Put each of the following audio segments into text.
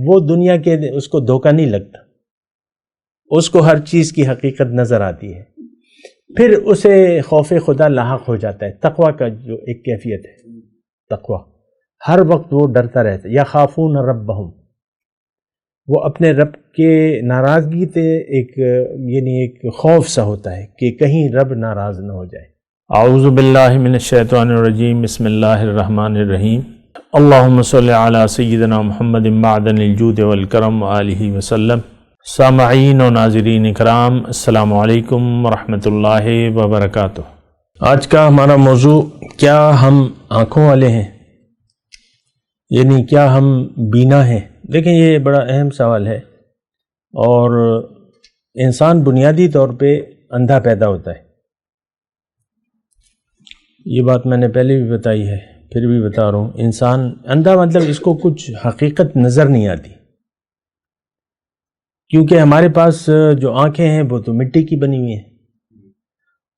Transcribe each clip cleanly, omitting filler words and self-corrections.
وہ دنیا کے اس کو دھوکہ نہیں لگتا، اس کو ہر چیز کی حقیقت نظر آتی ہے، پھر اسے خوف خدا لاحق ہو جاتا ہے۔ تقویٰ کا جو ایک کیفیت ہے، تقویٰ ہر وقت وہ ڈرتا رہتا ہے، یخافون ربہم، وہ اپنے رب کے ناراضگی تے ایک خوف سا ہوتا ہے کہ کہیں رب ناراض نہ ہو جائے۔ اعوذ باللہ من الشیطان الرجیم، بسم اللہ الرحمن الرحیم، اللہم صلی علی سیدنا محمد معدن الجود والکرم وآلہ وسلم۔ سامعین و ناظرین اکرام، السلام علیکم ورحمۃ اللہ وبرکاتہ۔ آج کا ہمارا موضوع، کیا ہم آنکھوں والے ہیں؟ یعنی کیا ہم بینا ہیں؟ دیکھیں، یہ بڑا اہم سوال ہے، اور انسان بنیادی طور پہ اندھا پیدا ہوتا ہے۔ یہ بات میں نے پہلے بھی بتائی ہے، پھر بھی بتا رہا ہوں۔ انسان اندھا مطلب اس کو کچھ حقیقت نظر نہیں آتی، کیونکہ ہمارے پاس جو آنکھیں ہیں وہ تو مٹی کی بنی ہوئی ہیں،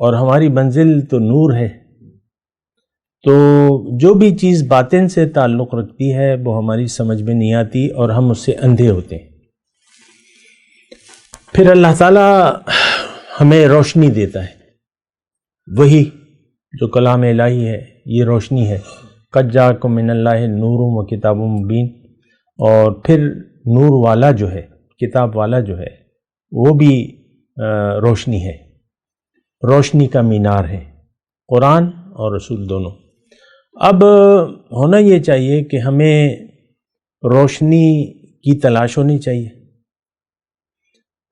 اور ہماری منزل تو نور ہے، تو جو بھی چیز باطن سے تعلق رکھتی ہے وہ ہماری سمجھ میں نہیں آتی، اور ہم اس سے اندھے ہوتے ہیں۔ پھر اللہ تعالیٰ ہمیں روشنی دیتا ہے، وہی جو کلام الہی ہے، یہ روشنی ہے۔ قد جاءکم من اللہ نور و کتاب مبین، اور پھر نور والا جو ہے، کتاب والا جو ہے، وہ بھی روشنی ہے، روشنی کا مینار ہے، قرآن اور رسول دونوں۔ اب ہونا یہ چاہیے کہ ہمیں روشنی کی تلاش ہونی چاہیے،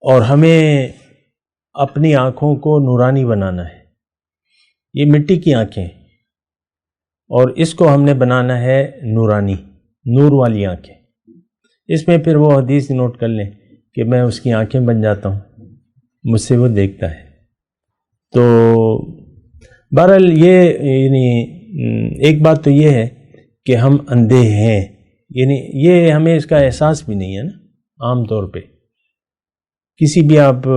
اور ہمیں اپنی آنکھوں کو نورانی بنانا ہے۔ یہ مٹی کی آنکھیں، اور اس کو ہم نے بنانا ہے نورانی، نور والی آنکھیں۔ اس میں پھر وہ حدیث نوٹ کر لیں کہ میں اس کی آنکھیں بن جاتا ہوں، مجھ سے وہ دیکھتا ہے۔ تو بہرحال یعنی ایک بات تو یہ ہے کہ ہم اندھے ہیں، یعنی یہ ہمیں اس کا احساس بھی نہیں ہے نا۔ عام طور پہ کسی بھی آپ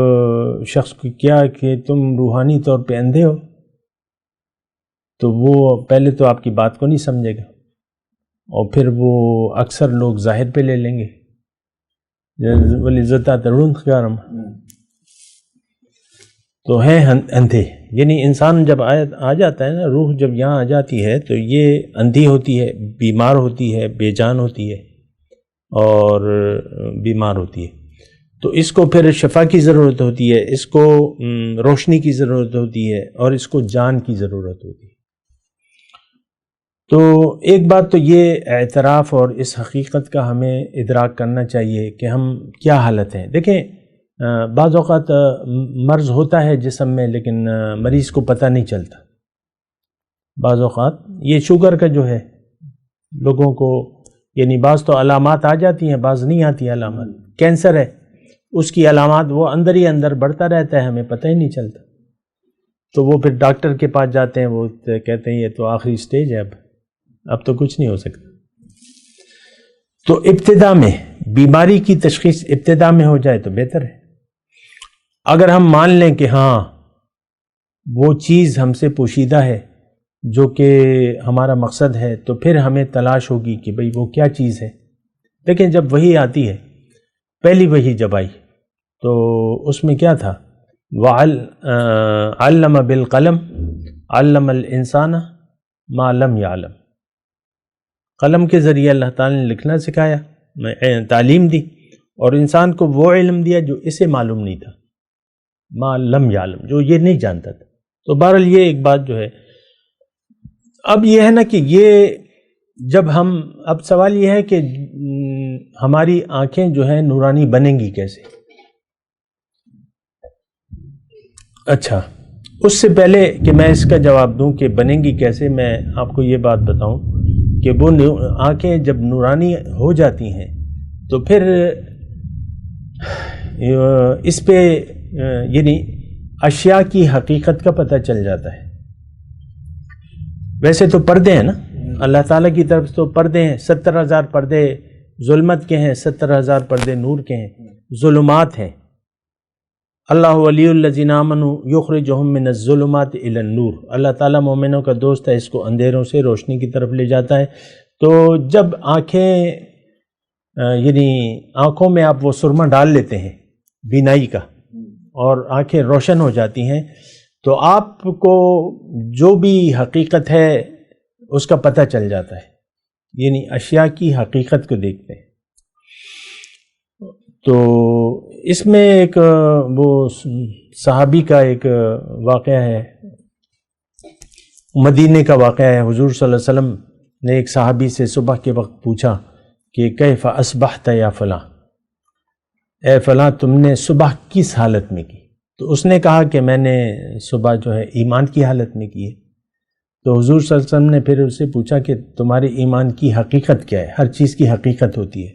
شخص کو کیا کہ تم روحانی طور پہ اندھے ہو، تو وہ پہلے تو آپ کی بات کو نہیں سمجھے گا، اور پھر وہ اکثر لوگ ظاہر پہ لے لیں گے، وَلِذَّتَا تَرُونَ خِيَارَمَ، تو ہیں اندھے۔ یعنی انسان جب آ جاتا ہے نا، روح جب یہاں آ جاتی ہے تو یہ اندھی ہوتی ہے، بیمار ہوتی ہے، بے جان ہوتی ہے، اور بیمار ہوتی ہے۔ تو اس کو پھر شفا کی ضرورت ہوتی ہے، اس کو روشنی کی ضرورت ہوتی ہے، اور اس کو جان کی ضرورت ہوتی ہے۔ تو ایک بات تو یہ اعتراف اور اس حقیقت کا ہمیں ادراک کرنا چاہیے کہ ہم کیا حالت ہیں۔ دیکھیں، بعض اوقات مرض ہوتا ہے جسم میں، لیکن مریض کو پتہ نہیں چلتا۔ بعض اوقات یہ شوگر کا جو ہے، لوگوں کو یعنی بعض تو علامات آ جاتی ہیں، بعض نہیں آتی علامات۔ کینسر ہے، اس کی علامات وہ اندر ہی اندر بڑھتا رہتا ہے، ہمیں پتہ ہی نہیں چلتا۔ تو وہ پھر ڈاکٹر کے پاس جاتے ہیں، وہ کہتے ہیں یہ تو آخری سٹیج ہے، اب تو کچھ نہیں ہو سکتا۔ تو ابتدا میں بیماری کی تشخیص ابتدا میں ہو جائے تو بہتر ہے۔ اگر ہم مان لیں کہ ہاں وہ چیز ہم سے پوشیدہ ہے جو کہ ہمارا مقصد ہے، تو پھر ہمیں تلاش ہوگی کہ بھئی وہ کیا چیز ہے۔ لیکن جب وحی آتی ہے، پہلی وحی جب آئی تو اس میں کیا تھا؟ علم بالقلم علم الانسان ما لم يعلم، قلم کے ذریعے اللہ تعالیٰ نے لکھنا سکھایا، تعلیم دی، اور انسان کو وہ علم دیا جو اسے معلوم نہیں تھا، ما لم یعلم، جو یہ نہیں جانتا تھا۔ تو بہرحال یہ ایک بات جو ہے۔ اب یہ ہے نا کہ یہ جب اب سوال یہ ہے کہ ہماری آنکھیں جو ہیں نورانی بنیں گی کیسے؟ اچھا، اس سے پہلے کہ میں اس کا جواب دوں کہ بنیں گی کیسے، میں آپ کو یہ بات بتاؤں کہ وہ آنکھیں جب نورانی ہو جاتی ہیں تو پھر اس پہ یعنی اشیاء کی حقیقت کا پتہ چل جاتا ہے۔ ویسے تو پردے ہیں نا، اللہ تعالیٰ کی طرف تو پردے ہیں، 70,000 پردے ظلمت کے ہیں، 70,000 پردے نور کے ہیں، ظلمات ہیں۔ اللہ ولی الذین آمنوا یخرجہم من الظلمات الی النور، اللہ تعالیٰ مومنوں کا دوست ہے، اس کو اندھیروں سے روشنی کی طرف لے جاتا ہے۔ تو جب آنکھیں یعنی آنکھوں میں آپ وہ سرما ڈال لیتے ہیں بینائی کا اور آنکھیں روشن ہو جاتی ہیں، تو آپ کو جو بھی حقیقت ہے اس کا پتہ چل جاتا ہے، یعنی اشیاء کی حقیقت کو دیکھتے ہیں۔ تو اس میں ایک وہ صحابی کا ایک واقعہ ہے، مدینے کا واقعہ ہے۔ حضور صلی اللہ علیہ وسلم نے ایک صحابی سے صبح کے وقت پوچھا کہ کیف اصبحت یا فلاں، اے فلاں تم نے صبح کس حالت میں کی؟ تو اس نے کہا کہ میں نے صبح جو ہے ایمان کی حالت میں کی ہے۔ تو حضور صلی اللہ علیہ وسلم نے پھر اس سے پوچھا کہ تمہارے ایمان کی حقیقت کیا ہے؟ ہر چیز کی حقیقت ہوتی ہے۔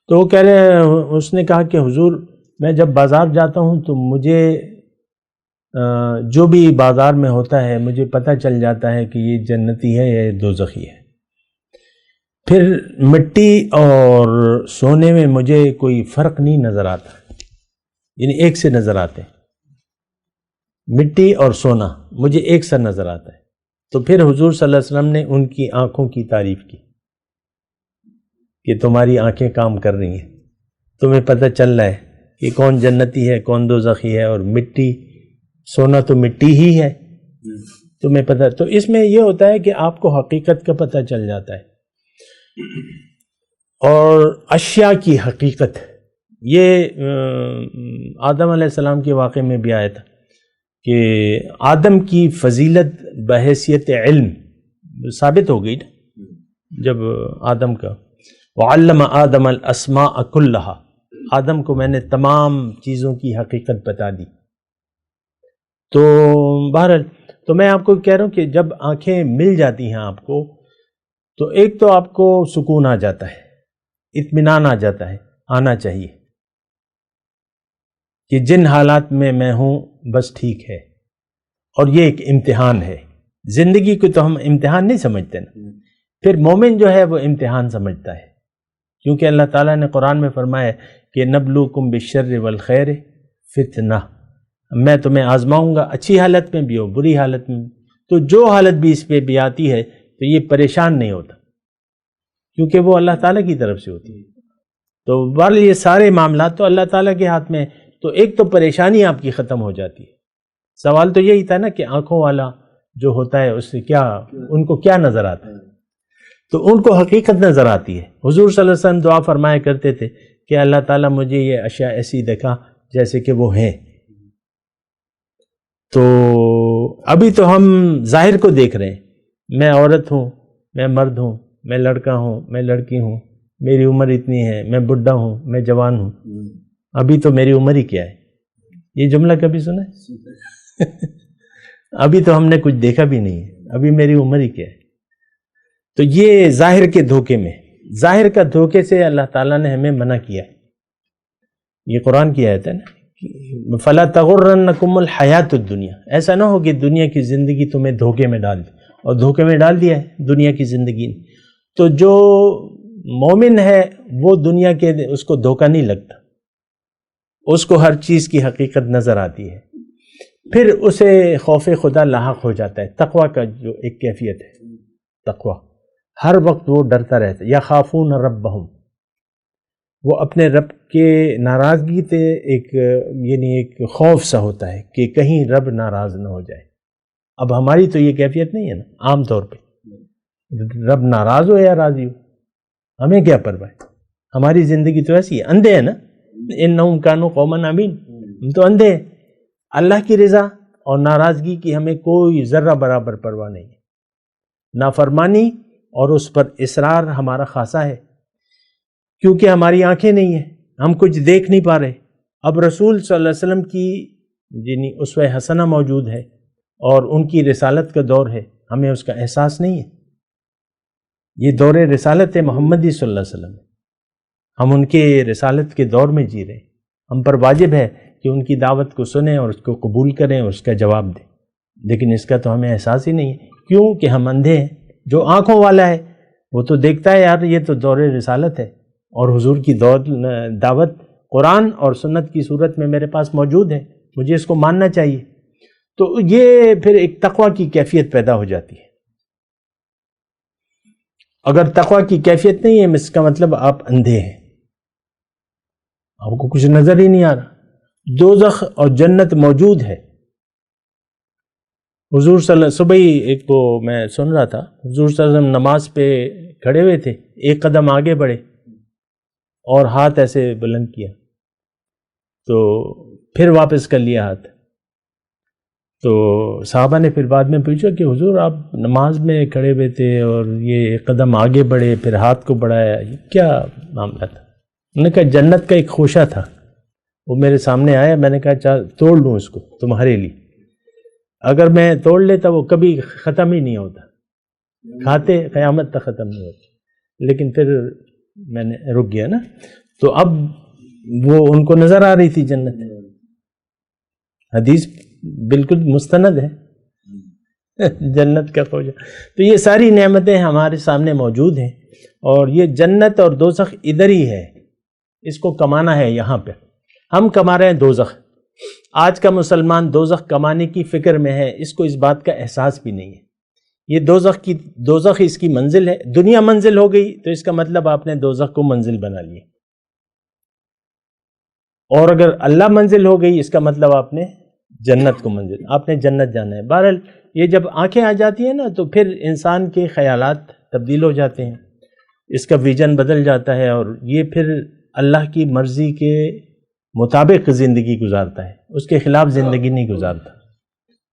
تو وہ کہہ رہے، اس نے کہا کہ حضور میں جب بازار جاتا ہوں تو مجھے جو بھی بازار میں ہوتا ہے مجھے پتہ چل جاتا ہے کہ یہ جنتی ہے یا دوزخی ہے۔ پھر مٹی اور سونے میں مجھے کوئی فرق نہیں نظر آتا، یعنی ایک سے نظر آتے ہیں، مٹی اور سونا مجھے ایک سا نظر آتا ہے۔ تو پھر حضور صلی اللہ علیہ وسلم نے ان کی آنکھوں کی تعریف کی کہ تمہاری آنکھیں کام کر رہی ہیں، تمہیں پتہ چل رہا ہے کہ کون جنتی ہے کون دوزخی ہے، اور مٹی سونا تو مٹی ہی ہے، تمہیں پتہ۔ تو اس میں یہ ہوتا ہے کہ آپ کو حقیقت کا پتہ چل جاتا ہے۔ اور اشیاء کی حقیقت، یہ آدم علیہ السلام کے واقعے میں بھی آیا تھا کہ آدم کی فضیلت بحیثیت علم ثابت ہو گئی نا جب آدم کا وعلم آدم الاسماء كلها، آدم کو میں نے تمام چیزوں کی حقیقت بتا دی۔ تو بہرحال تو میں آپ کو کہہ رہا ہوں کہ جب آنکھیں مل جاتی ہیں آپ کو تو ایک تو آپ کو سکون آ جاتا ہے، اطمینان آ جاتا ہے، آنا چاہیے کہ جن حالات میں میں ہوں بس ٹھیک ہے۔ اور یہ ایک امتحان ہے، زندگی کو تو ہم امتحان نہیں سمجھتے نا، پھر مومن جو ہے وہ امتحان سمجھتا ہے، کیونکہ اللہ تعالیٰ نے قرآن میں فرمایا کہ نبلوکم بالشر والخیر فتنہ، میں تمہیں آزماؤں گا، اچھی حالت میں بھی ہو بری حالت میں بھی۔ تو جو حالت بھی اس پہ بھی آتی ہے تو یہ پریشان نہیں ہوتا، کیونکہ وہ اللہ تعالیٰ کی طرف سے ہوتی ہے۔ تو بہرحال یہ سارے معاملات تو اللہ تعالیٰ کے ہاتھ میں، تو ایک تو پریشانی آپ کی ختم ہو جاتی ہے۔ سوال تو یہی تھا نا کہ آنکھوں والا جو ہوتا ہے اس سے کیا، ان کو کیا نظر آتا ہے؟ تو ان کو حقیقت نظر آتی ہے۔ حضور صلی اللہ علیہ وسلم دعا فرمایا کرتے تھے کہ اللہ تعالیٰ مجھے یہ اشیاء ایسی دکھا جیسے کہ وہ ہیں۔ تو ابھی تو ہم ظاہر کو دیکھ رہے ہیں، میں عورت ہوں، میں مرد ہوں، میں لڑکا ہوں، میں لڑکی ہوں، میری عمر اتنی ہے، میں بڈھا ہوں، میں جوان ہوں۔ ابھی تو میری عمر ہی کیا ہے؟ یہ جملہ کبھی سنا ہے؟ ابھی تو ہم نے کچھ دیکھا بھی نہیں ہے، ابھی میری عمر ہی کیا ہے؟ تو یہ ظاہر کے دھوکے میں، ظاہر کا دھوکے سے اللہ تعالیٰ نے ہمیں منع کیا ہے۔ یہ قرآن کی آیت ہے نا، فَلَا تَغُرَّنَّكُمُ الْحَيَاةُ الدُّنْيَا، ایسا نہ ہو کہ دنیا کی زندگی تمہیں دھوکے میں ڈال دے، اور دھوکے میں ڈال دیا ہے دنیا کی زندگی نے۔ تو جو مومن ہے وہ دنیا کے اس کو دھوکہ نہیں لگتا، اس کو ہر چیز کی حقیقت نظر آتی ہے، پھر اسے خوف خدا لاحق ہو جاتا ہے۔ تقویٰ کا جو ایک کیفیت ہے، تقویٰ ہر وقت وہ ڈرتا رہتا ہے، یخافون ربہم، وہ اپنے رب کے ناراضگی تے ایک یعنی ایک خوف سا ہوتا ہے کہ کہیں رب ناراض نہ ہو جائے۔ اب ہماری تو یہ کیفیت نہیں ہے نا، عام طور پہ رب ناراض ہو یا راضی ہو ہمیں کیا پرواہ ہے، ہماری زندگی تو ایسی ہے، اندھے ہے نا، انہم کانوا قوما عمین، ہم تو اندھے ہیں۔ اللہ کی رضا اور ناراضگی کی ہمیں کوئی ذرہ برابر پرواہ نہیں ہے۔ نافرمانی اور اس پر اصرار ہمارا خاصہ ہے، کیونکہ ہماری آنکھیں نہیں ہیں، ہم کچھ دیکھ نہیں پا رہے۔ اب رسول صلی اللہ علیہ وسلم کی یعنی اسوہ حسنہ موجود ہے اور ان کی رسالت کا دور ہے، ہمیں اس کا احساس نہیں ہے۔ یہ دور رسالت محمدی صلی اللہ علیہ وسلم، ہم ان کے رسالت کے دور میں جی رہے ہیں، ہم پر واجب ہے کہ ان کی دعوت کو سنیں اور اس کو قبول کریں اور اس کا جواب دیں، لیکن اس کا تو ہمیں احساس ہی نہیں ہے، کیوں کہ ہم اندھے ہیں۔ جو آنکھوں والا ہے وہ تو دیکھتا ہے یار یہ تو دور رسالت ہے اور حضور کی دعوت قرآن اور سنت کی صورت میں میرے پاس موجود ہے، مجھے اس کو ماننا چاہیے۔ تو یہ پھر ایک تقویٰ کی کیفیت پیدا ہو جاتی ہے۔ اگر تقویٰ کی کیفیت نہیں ہے اس کا مطلب آپ اندھے ہیں، آپ کو کچھ نظر ہی نہیں آ رہا۔ دوزخ اور جنت موجود ہے۔ حضور صلی اللہ صبح ہی ایک کو میں سن رہا تھا، حضور صلی اللہ علیہ وسلم نماز پہ کھڑے ہوئے تھے، ایک قدم آگے بڑھے اور ہاتھ ایسے بلند کیا، تو پھر واپس کر لیا ہاتھ۔ تو صحابہ نے پھر بعد میں پوچھا کہ حضور آپ نماز میں کھڑے ہوئے تھے اور یہ ایک قدم آگے بڑھے پھر ہاتھ کو بڑھایا، یہ کیا معاملہ تھا؟ انہوں نے کہا جنت کا ایک خوشہ تھا، وہ میرے سامنے آیا، میں نے کہا چل توڑ لوں اس کو تمہارے لیے۔ اگر میں توڑ لیتا وہ کبھی ختم ہی نہیں ہوتا، کھاتے قیامت تک ختم نہیں ہوتا، لیکن پھر میں نے رک گیا نا۔ تو اب وہ ان کو نظر آ رہی تھی جنت، حدیث بالکل مستند ہے جنت کا خوشہ۔ تو یہ ساری نعمتیں ہمارے سامنے موجود ہیں، اور یہ جنت اور دوزخ ادھر ہی ہے، اس کو کمانا ہے یہاں پہ۔ ہم کما رہے ہیں دوزخ۔ آج کا مسلمان دوزخ کمانے کی فکر میں ہے، اس کو اس بات کا احساس بھی نہیں ہے۔ یہ دوزخ اس کی منزل ہے۔ دنیا منزل ہو گئی تو اس کا مطلب آپ نے دوزخ کو منزل بنا لی، اور اگر اللہ منزل ہو گئی اس کا مطلب آپ نے جنت کو منزل، آپ نے جنت جانا ہے۔ بہرحال یہ جب آنکھیں آ جاتی ہیں نا تو پھر انسان کے خیالات تبدیل ہو جاتے ہیں، اس کا ویژن بدل جاتا ہے، اور یہ پھر اللہ کی مرضی کے مطابق زندگی گزارتا ہے، اس کے خلاف زندگی نہیں گزارتا۔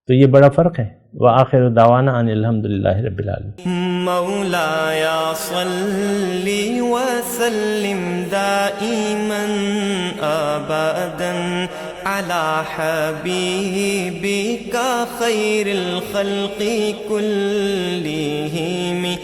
تو یہ بڑا فرق ہے۔ وآخر دعوانا ان الحمدللہ رب العالمین۔ مولاي صل وسلم دائما ابدا على حبيبك خير الخلق كلهم